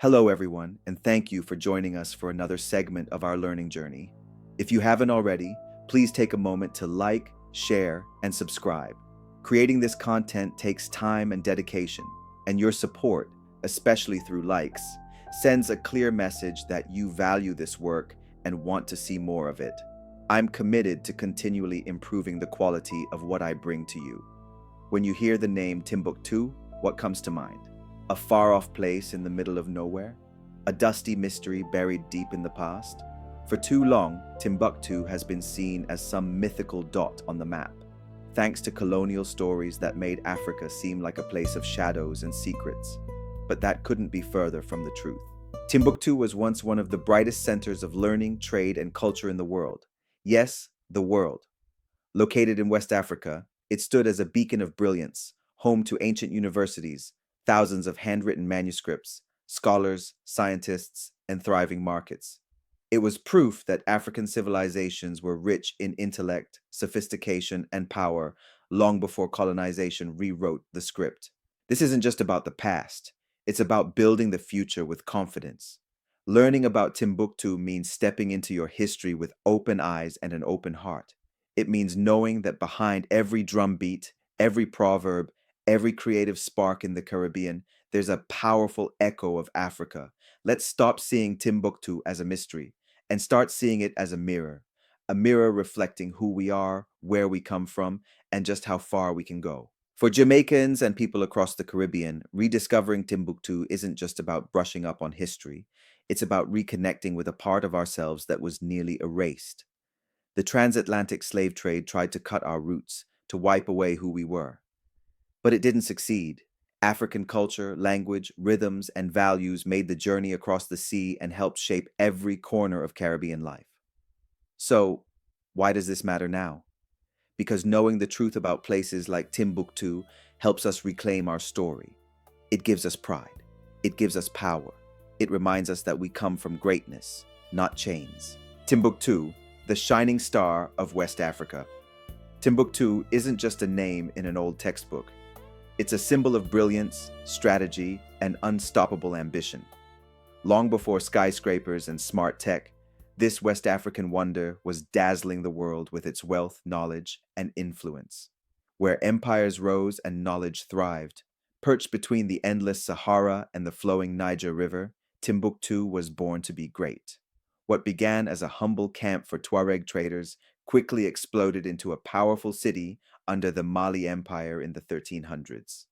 Hello, everyone, and thank you for joining us for another segment of our learning journey. If you haven't already, please take a moment to like, share, and subscribe. Creating this content takes time and dedication, and your support, especially through likes, sends a clear message that you value this work and want to see more of it. I'm committed to continually improving the quality of what I bring to you. When you hear the name Timbuktu, what comes to mind? A far-off place in the middle of nowhere? A dusty mystery buried deep in the past? For too long, Timbuktu has been seen as some mythical dot on the map, thanks to colonial stories that made Africa seem like a place of shadows and secrets. But that couldn't be further from the truth. Timbuktu was once one of the brightest centers of learning, trade, and culture in the world. Yes, the world. Located in West Africa, it stood as a beacon of brilliance, home to ancient universities, thousands of handwritten manuscripts, scholars, scientists, and thriving markets. It was proof that African civilizations were rich in intellect, sophistication, and power long before colonization rewrote the script. This isn't just about the past, it's about building the future with confidence. Learning about Timbuktu means stepping into your history with open eyes and an open heart. It means knowing that behind every drumbeat, every proverb, every creative spark in the Caribbean, there's a powerful echo of Africa. Let's stop seeing Timbuktu as a mystery and start seeing it as a mirror reflecting who we are, where we come from, and just how far we can go. For Jamaicans and people across the Caribbean, rediscovering Timbuktu isn't just about brushing up on history, it's about reconnecting with a part of ourselves that was nearly erased. The transatlantic slave trade tried to cut our roots, to wipe away who we were. But it didn't succeed. African culture, language, rhythms, and values made the journey across the sea and helped shape every corner of Caribbean life. So, why does this matter now? Because knowing the truth about places like Timbuktu helps us reclaim our story. It gives us pride. It gives us power. It reminds us that we come from greatness, not chains. Timbuktu, the shining star of West Africa. Timbuktu isn't just a name in an old textbook. It's a symbol of brilliance, strategy, and unstoppable ambition. Long before skyscrapers and smart tech, this West African wonder was dazzling the world with its wealth, knowledge, and influence. Where empires rose and knowledge thrived, perched between the endless Sahara and the flowing Niger River, Timbuktu was born to be great. What began as a humble camp for Tuareg traders quickly exploded into a powerful city under the Mali Empire in the 1300s.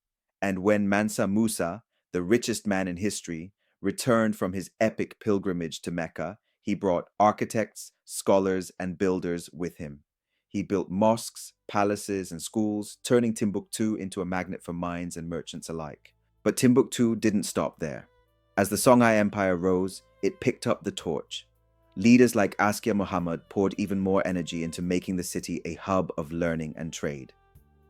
And when Mansa Musa, the richest man in history, returned from his epic pilgrimage to Mecca, he brought architects, scholars, and builders with him. He built mosques, palaces, and schools, turning Timbuktu into a magnet for minds and merchants alike. But Timbuktu didn't stop there. As the Songhai Empire rose, it picked up the torch. Leaders like Askia Muhammad poured even more energy into making the city a hub of learning and trade.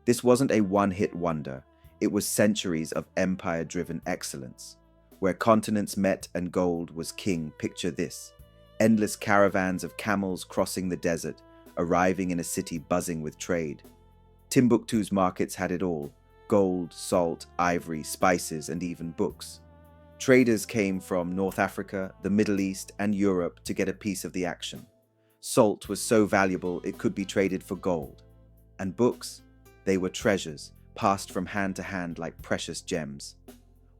This wasn't a one-hit wonder. It was centuries of empire-driven excellence. Where continents met and gold was king, picture this. Endless caravans of camels crossing the desert, arriving in a city buzzing with trade. Timbuktu's markets had it all: gold, salt, ivory, spices, and even books. Traders came from North Africa, the Middle East, and Europe to get a piece of the action. Salt was so valuable it could be traded for gold. And books? They were treasures, passed from hand to hand like precious gems.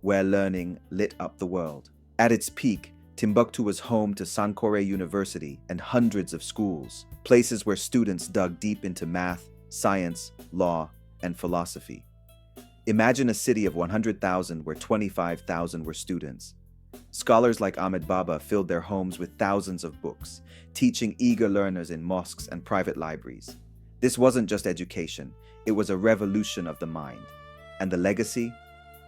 Where learning lit up the world. At its peak, Timbuktu was home to Sankore University and hundreds of schools, places where students dug deep into math, science, law, and philosophy. Imagine a city of 100,000 where 25,000 were students. Scholars like Ahmed Baba filled their homes with thousands of books, teaching eager learners in mosques and private libraries. This wasn't just education, it was a revolution of the mind. And the legacy?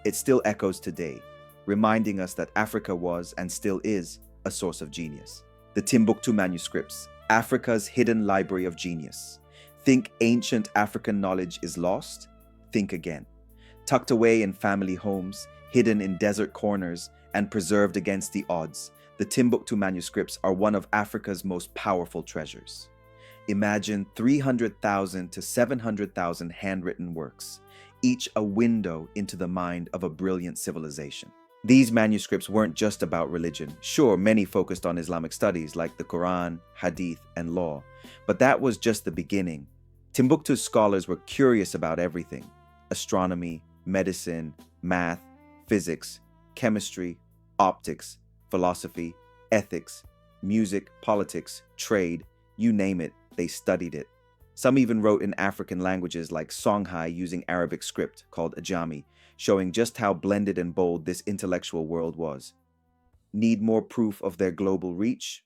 It still echoes today, reminding us that Africa was, and still is, a source of genius. The Timbuktu manuscripts, Africa's hidden library of genius. Think ancient African knowledge is lost? Think again. Tucked away in family homes, hidden in desert corners, and preserved against the odds, the Timbuktu manuscripts are one of Africa's most powerful treasures. Imagine 300,000 to 700,000 handwritten works, each a window into the mind of a brilliant civilization. These manuscripts weren't just about religion. Sure, many focused on Islamic studies like the Quran, Hadith, and law, but that was just the beginning. Timbuktu's scholars were curious about everything: astronomy, medicine, math, physics, chemistry, optics, philosophy, ethics, music, politics, trade, you name it, they studied it. Some even wrote in African languages like Songhai using Arabic script called Ajami, showing just how blended and bold this intellectual world was. Need more proof of their global reach?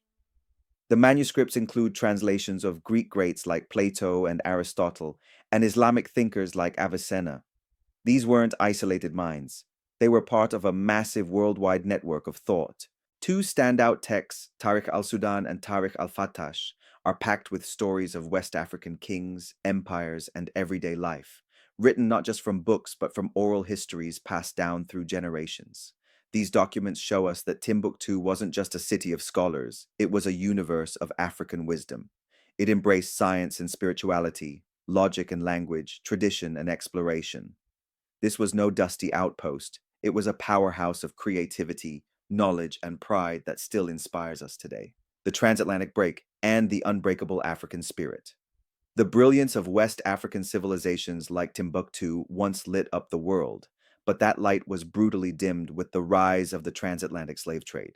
The manuscripts include translations of Greek greats like Plato and Aristotle, and Islamic thinkers like Avicenna. These weren't isolated minds. They were part of a massive worldwide network of thought. Two standout texts, Tariq al-Sudan and Tariq al-Fatash, are packed with stories of West African kings, empires, and everyday life, written not just from books but from oral histories passed down through generations. These documents show us that Timbuktu wasn't just a city of scholars, it was a universe of African wisdom. It embraced science and spirituality, logic and language, tradition and exploration. This was no dusty outpost, it was a powerhouse of creativity, knowledge, and pride that still inspires us today. The transatlantic break and the unbreakable African spirit. The brilliance of West African civilizations like Timbuktu once lit up the world, but that light was brutally dimmed with the rise of the transatlantic slave trade.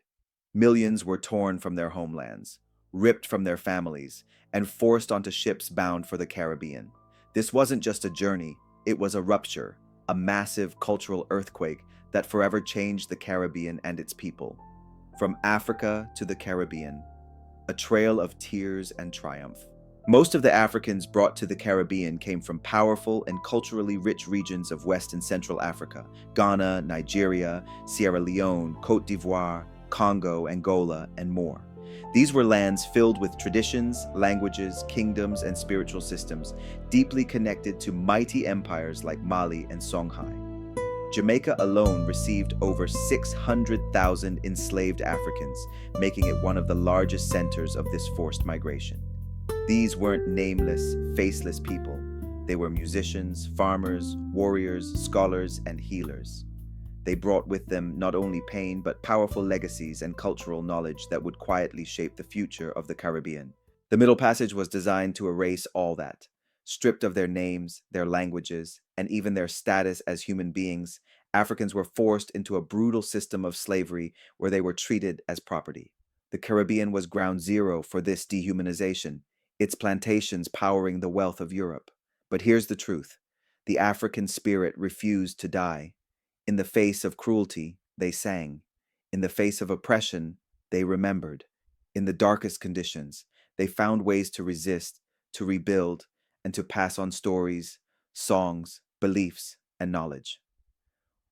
Millions were torn from their homelands, ripped from their families, and forced onto ships bound for the Caribbean. This wasn't just a journey, it was a rupture, a massive cultural earthquake that forever changed the Caribbean and its people. From Africa to the Caribbean, a trail of tears and triumph. Most of the Africans brought to the Caribbean came from powerful and culturally rich regions of West and Central Africa: Ghana, Nigeria, Sierra Leone, Côte d'Ivoire, Congo, Angola, and more. These were lands filled with traditions, languages, kingdoms, and spiritual systems, deeply connected to mighty empires like Mali and Songhai. Jamaica alone received over 600,000 enslaved Africans, making it one of the largest centers of this forced migration. These weren't nameless, faceless people. They were musicians, farmers, warriors, scholars, and healers. They brought with them not only pain, but powerful legacies and cultural knowledge that would quietly shape the future of the Caribbean. The Middle Passage was designed to erase all that. Stripped of their names, their languages, and even their status as human beings, Africans were forced into a brutal system of slavery where they were treated as property. The Caribbean was ground zero for this dehumanization, its plantations powering the wealth of Europe. But here's the truth: the African spirit refused to die. In the face of cruelty, they sang. In the face of oppression, they remembered. In the darkest conditions, they found ways to resist, to rebuild, and to pass on stories, songs, beliefs, and knowledge.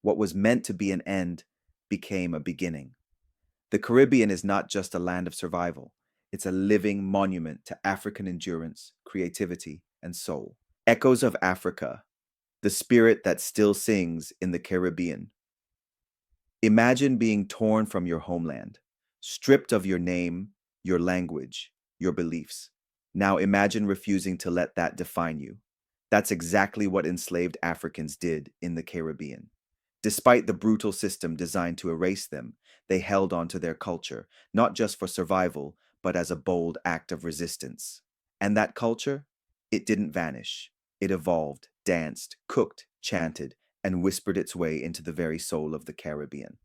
What was meant to be an end became a beginning. The Caribbean is not just a land of survival. It's a living monument to African endurance, creativity, and soul. Echoes of Africa, the spirit that still sings in the Caribbean. Imagine being torn from your homeland, stripped of your name, your language, your beliefs. Now imagine refusing to let that define you. That's exactly what enslaved Africans did in the Caribbean. Despite the brutal system designed to erase them, they held on to their culture, not just for survival, but as a bold act of resistance. And that culture? It didn't vanish. It evolved, danced, cooked, chanted, and whispered its way into the very soul of the Caribbean.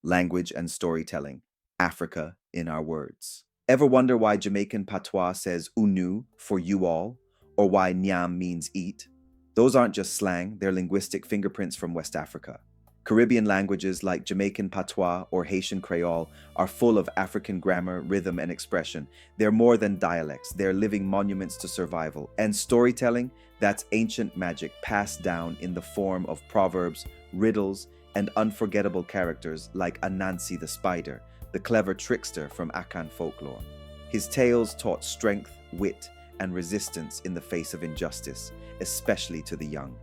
Language and storytelling, Africa in our words. Ever wonder why Jamaican patois says unu for you all, or why nyam means eat? Those aren't just slang, they're linguistic fingerprints from West Africa. Caribbean languages like Jamaican patois or Haitian Creole are full of African grammar, rhythm, and expression. They're more than dialects, they're living monuments to survival. And storytelling, that's ancient magic passed down in the form of proverbs, riddles, and unforgettable characters like Anansi the spider, the clever trickster from Akan folklore. His tales taught strength, wit, and resistance in the face of injustice, especially to the young.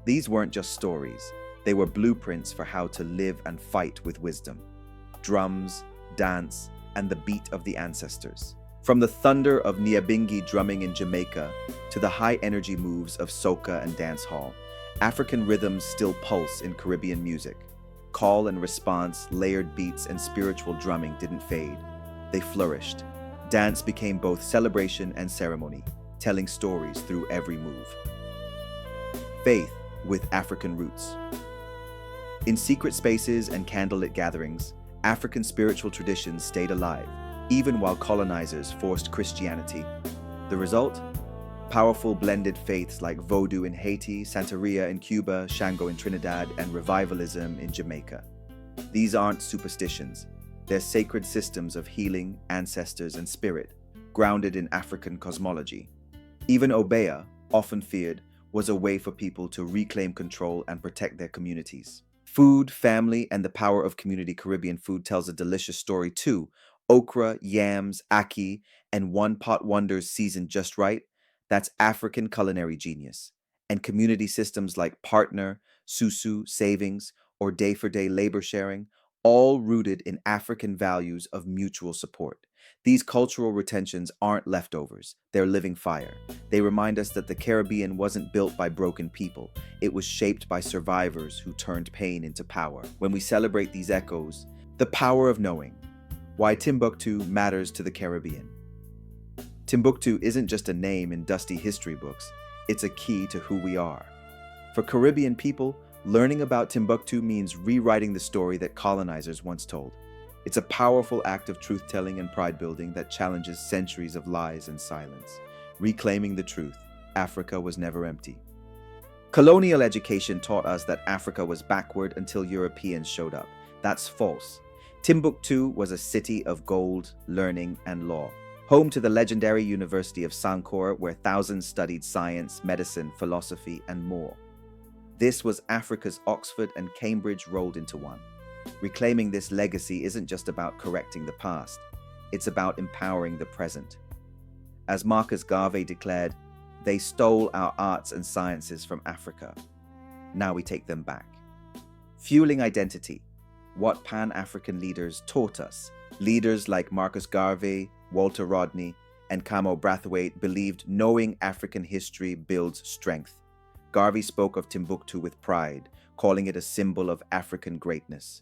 These weren't just stories. They were blueprints for how to live and fight with wisdom. Drums, dance, and the beat of the ancestors. From the thunder of Nyabingi drumming in Jamaica to the high-energy moves of soca and dancehall, African rhythms still pulse in Caribbean music. call and response, layered beats, and spiritual drumming didn't fade. They flourished. Dance became both celebration and ceremony, telling stories through every move. Faith with African roots. In secret spaces and candlelit gatherings, African spiritual traditions stayed alive, even while colonizers forced Christianity. The result? Powerful blended faiths like Vodou in Haiti, Santeria in Cuba, Shango in Trinidad, and revivalism in Jamaica. These aren't superstitions. They're sacred systems of healing, ancestors, and spirit, grounded in African cosmology. Even Obeah, often feared, was a way for people to reclaim control and protect their communities. Food, family, and the power of community Caribbean food tells a delicious story too. Okra, yams, ackee, and one-pot wonders seasoned just right. That's African culinary genius. And community systems like partner, susu, savings, or day-for-day labor sharing, all rooted in African values of mutual support. These cultural retentions aren't leftovers, they're living fire. They remind us that the Caribbean wasn't built by broken people, it was shaped by survivors who turned pain into power. When we celebrate these echoes, the power of knowing why Timbuktu matters to the Caribbean. Timbuktu isn't just a name in dusty history books, it's a key to who we are. For Caribbean people, learning about Timbuktu means rewriting the story that colonizers once told. It's a powerful act of truth-telling and pride-building that challenges centuries of lies and silence. Reclaiming the truth, Africa was never empty. Colonial education taught us that Africa was backward until Europeans showed up. That's false. Timbuktu was a city of gold, learning, and law. Home to the legendary University of Sankore, where thousands studied science, medicine, philosophy, and more. This was Africa's Oxford and Cambridge rolled into one. Reclaiming this legacy isn't just about correcting the past, it's about empowering the present. As Marcus Garvey declared, they stole our arts and sciences from Africa. Now we take them back. Fueling identity, what Pan-African leaders taught us. Leaders like Marcus Garvey, Walter Rodney, and Camo Brathwaite believed knowing African history builds strength. Garvey spoke of Timbuktu with pride, calling it a symbol of African greatness.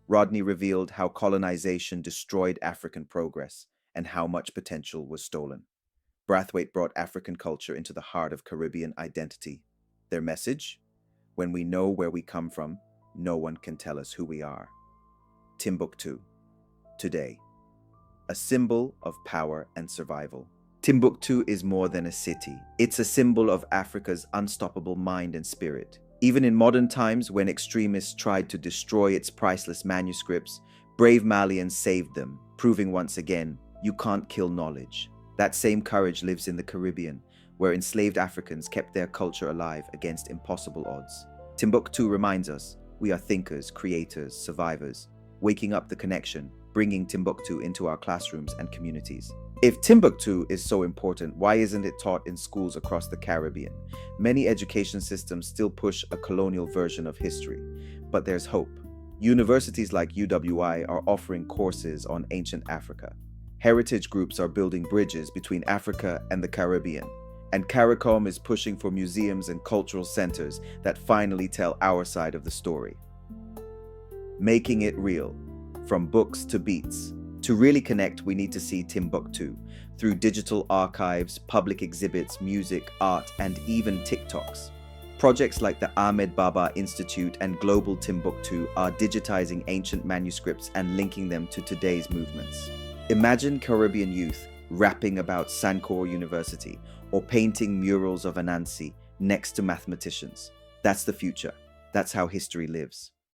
Rodney revealed how colonization destroyed African progress and how much potential was stolen. Brathwaite brought African culture into the heart of Caribbean identity. Their message? When we know where we come from, no one can tell us who we are. Timbuktu, today, a symbol of power and survival. Timbuktu is more than a city. It's a symbol of Africa's unstoppable mind and spirit. Even in modern times, when extremists tried to destroy its priceless manuscripts, brave Malians saved them, proving once again, you can't kill knowledge. That same courage lives in the Caribbean, where enslaved Africans kept their culture alive against impossible odds. Timbuktu reminds us, we are thinkers, creators, survivors, waking up the connection, bringing Timbuktu into our classrooms and communities. If Timbuktu is so important, why isn't it taught in schools across the Caribbean? Many education systems still push a colonial version of history, but there's hope. Universities like UWI are offering courses on ancient Africa. Heritage groups are building bridges between Africa and the Caribbean. And CARICOM is pushing for museums and cultural centers that finally tell our side of the story. Making it real, from books to beats. To really connect, we need to see Timbuktu through digital archives, public exhibits, music, art, and even TikToks. Projects like the Ahmed Baba Institute and Global Timbuktu are digitizing ancient manuscripts and linking them to today's movements. Imagine Caribbean youth rapping about Sankore University or painting murals of Anansi next to mathematicians. That's the future. That's how history lives.